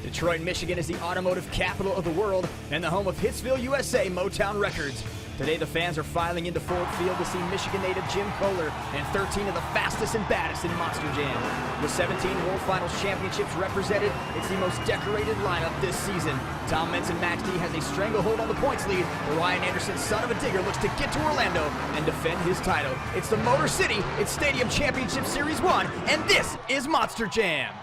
Detroit, Michigan is the automotive capital of the world and the home of Hitsville, USA Motown Records. Today, the fans are filing into Ford Field to see Michigan native Jim Kohler and 13 of the fastest and baddest in Monster Jam. With 17 World Finals championships represented, it's the most decorated lineup this season. Tom Meents and Max D has a stranglehold on the points lead, where Ryan Anderson, son of a digger, looks to get to Orlando and defend his title. It's the Motor City, it's Stadium Championship Series 1, and this is Monster Jam.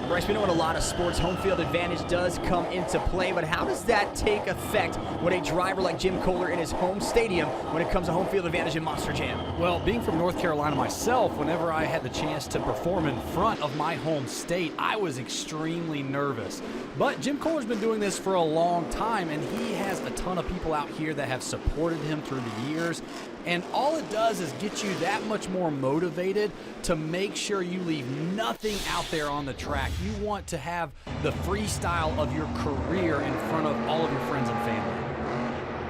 Bryce, we know in a lot of sports, home field advantage does come into play, but how does that take effect when a driver like Jim Kohler in his home stadium when it comes to home field advantage in Monster Jam? Well, being from North Carolina myself, whenever I had the chance to perform in front of my home state, I was extremely nervous. But Jim Kohler's been doing this for a long time, and he has a ton of people out here that have supported him through the years. And all it does is get you that much more motivated to make sure you leave nothing out there on the track. You want to have the freestyle of your career in front of all of your friends and family.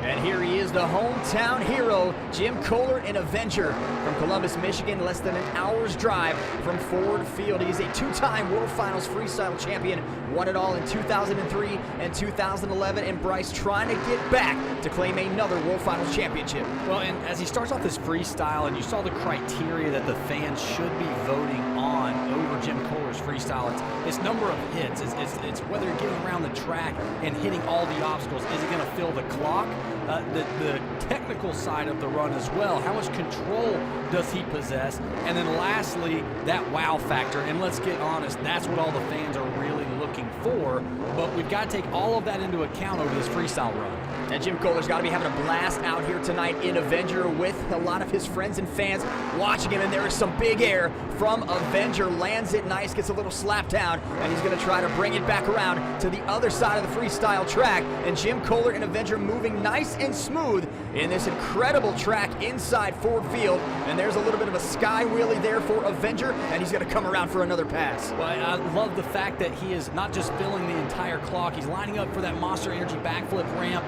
And here he is, the hometown hero, Jim Kohler in Avenger. From Columbus, Michigan, less than an hour's drive from Ford Field. He is a two-time World Finals freestyle champion, won it all in 2003 and 2011, and Bryce trying to get back to claim another World Finals championship. Well, and as he starts off this freestyle, and you saw the criteria that the fans should be voting on over Jim Kohler's freestyle, it's number of hits, it's whether you're getting around the track and hitting all the obstacles. Is it going to fill the clock? The technical side of the run as well. How much control does he possess? And then lastly, that wow factor. And let's get honest, that's what all the fans are really looking for. But we've got to take all of that into account over this freestyle run. And Jim Kohler's got to be having a blast out here tonight in Avenger with a lot of his friends and fans watching him. And there is some big air from Avenger. Lands it nice, gets a little slap down, and he's going to try to bring it back around to the other side of the freestyle track. And Jim Kohler in Avenger moving nice and smooth in this incredible track inside Ford Field. And there's a little bit of a sky wheelie there for Avenger, and he's going to come around for another pass. Well, I love the fact that he is not just filling the entire clock, he's lining up for that Monster Energy backflip ramp.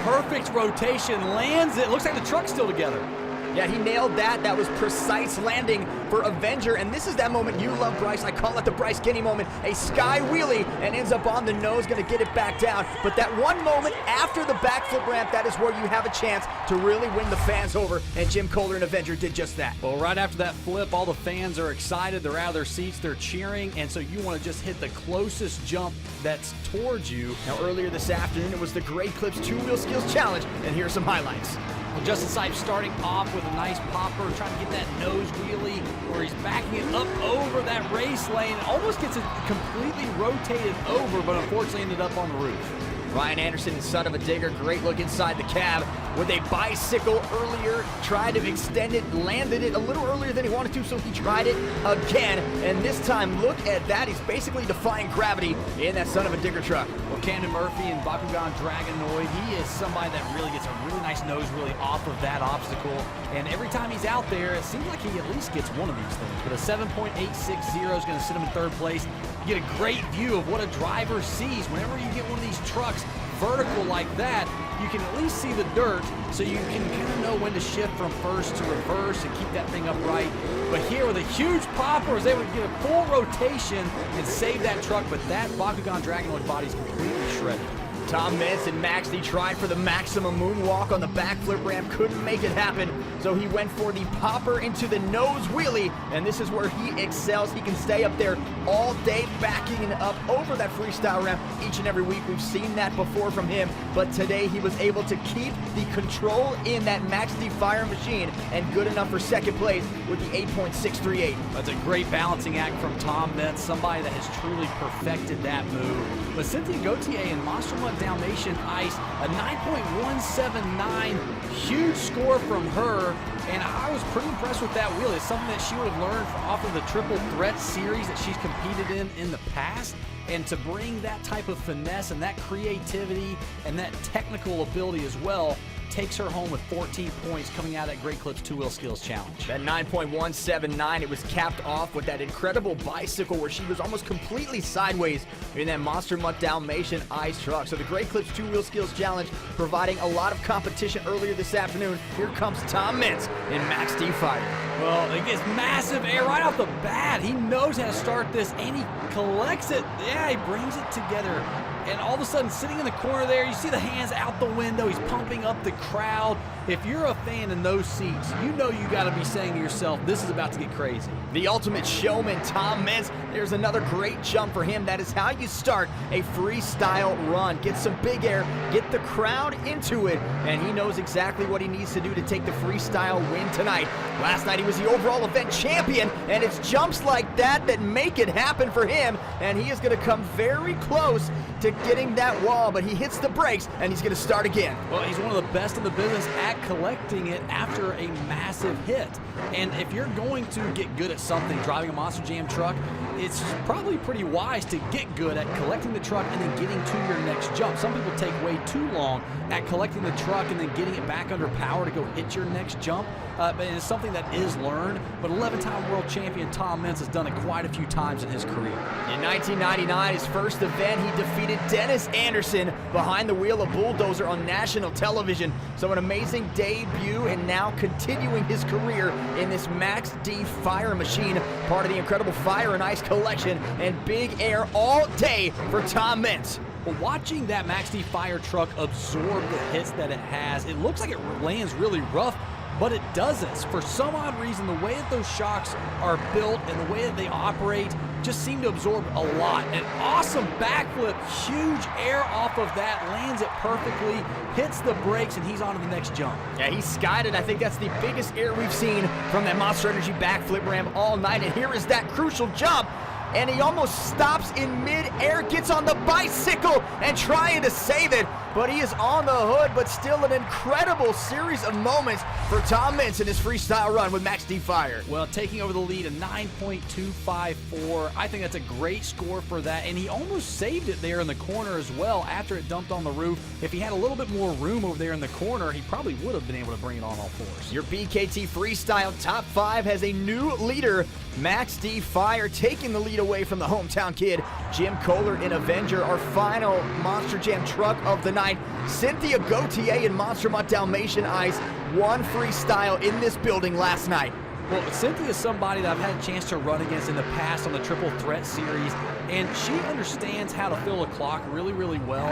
Perfect rotation, lands it. Looks like the truck's still together. Yeah, he nailed that. That was precise landing for Avenger. And this is that moment you love, Bryce. I call it the Bryce Kinney moment. A sky wheelie and ends up on the nose, going to get it back down. But that one moment after the backflip ramp, that is where you have a chance to really win the fans over. And Jim Kohler and Avenger did just that. Well, right after that flip, all the fans are excited. They're out of their seats. They're cheering. And so you want to just hit the closest jump that's towards you. Now, earlier this afternoon, it was the Great Clips Two-Wheel Skills Challenge. And here are some highlights. Well, Justin Sipes starting off with a nice popper, trying to get that nose wheelie where he's backing it up over that race lane. Almost gets it completely rotated over, but unfortunately ended up on the roof. Ryan Anderson, son of a digger, great look inside the cab with a bicycle earlier, tried to extend it, landed it a little earlier than he wanted to, so he tried it again. And this time, look at that. He's basically defying gravity in that son of a digger truck. Well, Camden Murphy and Bakugan Dragonoid, he is somebody that really gets a really nice nose wheelie off of that obstacle. And every time he's out there, it seems like he at least gets one of these things. But a 7.860 is going to sit him in third place. You get a great view of what a driver sees. Whenever you get one of these trucks vertical like that, you can at least see the dirt, so you can kind of know when to shift from first to reverse and keep that thing upright. But here with a huge popper, was able to get a full rotation and save that truck, but that Bakugan Dragonoid body is completely shredded. Tom Meents and Max D tried for the maximum moonwalk on the backflip ramp, couldn't make it happen, so he went for the popper into the nose wheelie, and this is where he excels. He can stay up there all day, backing up over that freestyle ramp each and every week. We've seen that before from him, but today he was able to keep the control in that Max D Fire machine, and good enough for second place with the 8.638. That's a great balancing act from Tom Meents, somebody that has truly perfected that move. But Cynthia Gauthier and Monster Mutt Dalmatian Ice, a 9.179, huge score from her, and I was pretty impressed with that wheel. It's something that she would have learned off of the Triple Threat series that she's competed in the past, and to bring that type of finesse and that creativity and that technical ability as well takes her home with 14 points coming out of that Great Clips Two-Wheel Skills Challenge. That 9.179, it was capped off with that incredible bicycle where she was almost completely sideways in that Monster Mutt Dalmatian Ice truck. So the Great Clips Two-Wheel Skills Challenge providing a lot of competition earlier this afternoon. Here comes Tom Meents in Max D Fire. Well, it gets massive air right off the bat. He knows how to start this, and he collects it. Yeah, he brings it together. And all of a sudden, sitting in the corner there, you see the hands out the window. He's pumping up the crowd. If you're a fan in those seats, you know you got to be saying to yourself, this is about to get crazy. The ultimate showman, Tom Meents. There's another great jump for him. That is how you start a freestyle run. Get some big air, get the crowd into it, and he knows exactly what he needs to do to take the freestyle win tonight. Last night, he was the overall event champion, and it's jumps like that that make it happen for him, and he is going to come very close to getting that wall, but he hits the brakes, and he's going to start again. Well, he's one of the best in the business at collecting it after a massive hit. And if you're going to get good at something, driving a Monster Jam truck, it's probably pretty wise to get good at collecting the truck and then getting to your next jump. Some people take way too long at collecting the truck and then getting it back under power to go hit your next jump. But it's something that is learned. But 11-time world champion Tom Meents has done it quite a few times in his career. In 1999, his first event, he defeated Dennis Anderson behind the wheel of Bulldozer on national television. So an amazing debut, and now continuing his career in this Max D Fire machine, part of the incredible Fire and Ice collection, and big air all day for Tom Meents. Well, watching that Max D Fire truck absorb the hits that it has, it looks like it lands really rough, but it doesn't. For some odd reason, the way that those shocks are built and the way that they operate just seem to absorb a lot. An awesome backflip, huge air off of that, lands it perfectly, hits the brakes, and he's on to the next jump. Yeah, he skied it. I think that's the biggest air we've seen from that Monster Energy backflip ramp all night, and here is that crucial jump. And he almost stops in mid-air, gets on the bicycle and trying to save it. But he is on the hood, but still an incredible series of moments for Tom Meents in his freestyle run with Max D Fire. Well, taking over the lead, a 9.254. I think that's a great score for that. And he almost saved it there in the corner as well after it dumped on the roof. If he had a little bit more room over there in the corner, he probably would have been able to bring it on all fours. Your BKT Freestyle Top 5 has a new leader. Max D Fire taking the lead away from the hometown kid, Jim Kohler in Avenger, our final Monster Jam truck of the night. Cynthia Gautier in Monster Mutt Dalmatian Ice won freestyle in this building last night. Well, Cynthia is somebody that I've had a chance to run against in the past on the Triple Threat series, and she understands how to fill a clock really, really well.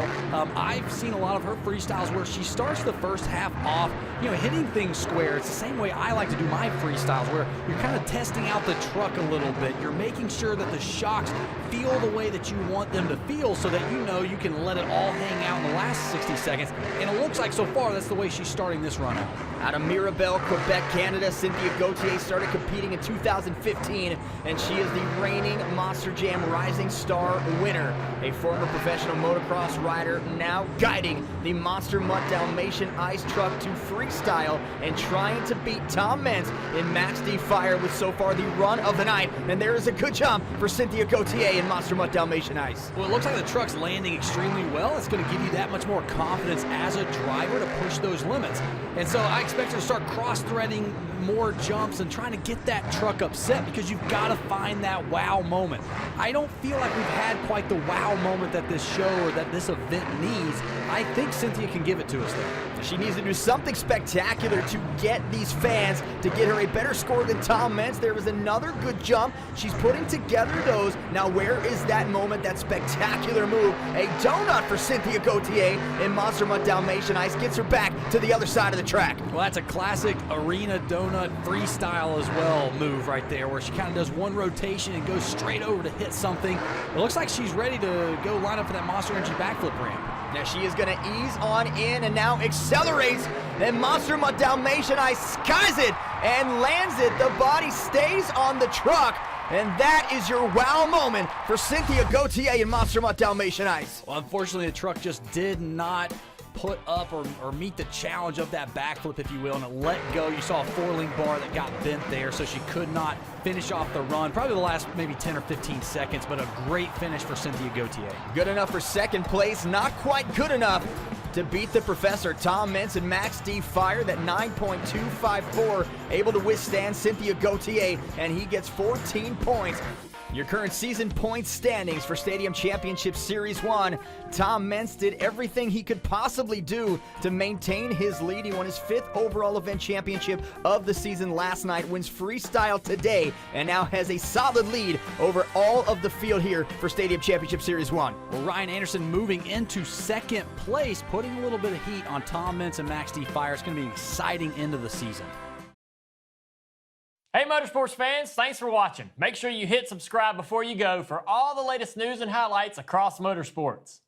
I've seen a lot of her freestyles where she starts the first half off, hitting things square. It's the same way I like to do my freestyles, where you're kind of testing out the truck a little bit. You're making sure that the shocks feel the way that you want them to feel so that you can let it all hang out in the last 60 seconds. And it looks like so far that's the way she's starting this run out. Out of Mirabel, Quebec, Canada, Cynthia Gautier started competing in 2015, and she is the reigning Monster Jam Rising Star winner. A former professional motocross rider, now guiding the Monster Mutt Dalmatian Ice truck to freestyle and trying to beat Tom Meents in Max D Fire with so far the run of the night. And there is a good jump for Cynthia Gautier in Monster Mutt Dalmatian Ice. Well, it looks like the truck's landing extremely well. It's going to give you that much more confidence as a driver to push those limits. And so I expect her to start cross-threading more jumps and trying to get that truck upset, because you've got to find that wow moment. I don't feel like we've had quite the wow moment that this show or that this event needs. I think Cynthia can give it to us though. She needs to do something spectacular to get these fans to get her a better score than Tom Meents. There was another good jump. She's putting together those. Now where is that moment, that spectacular move? A donut for Cynthia Gautier in Monster Mutt Dalmatian Ice gets her back to the other side of the track. Well, that's a classic arena donut freestyle as well move right there, where she kind of does one rotation and goes straight over to hit something. It looks like she's ready to go line up for that Monster Energy backflip ramp. Now she is going to ease on in and now accelerates. Then Monster Mutt Dalmatian Ice skies it and lands it. The body stays on the truck. And that is your wow moment for Cynthia Gautier in Monster Mutt Dalmatian Ice. Well, unfortunately, the truck just did not put up or meet the challenge of that backflip, if you will, and it let go. You saw a four-link bar that got bent there, so she could not finish off the run. Probably the last maybe 10 or 15 seconds, but a great finish for Cynthia Gautier. Good enough for second place, not quite good enough to beat the professor. Tom Meents and Max D Fire, that 9.254, able to withstand Cynthia Gautier, and he gets 14 points. Your current season points standings for Stadium Championship Series 1. Tom Meents did everything he could possibly do to maintain his lead. He won his 5th overall event championship of the season last night, wins freestyle today, and now has a solid lead over all of the field here for Stadium Championship Series 1. Well, Ryan Anderson moving into second place, putting a little bit of heat on Tom Meents and Max D. Fire. It's going to be an exciting end of the season. Hey Motorsports fans, thanks for watching. Make sure you hit subscribe before you go for all the latest news and highlights across motorsports.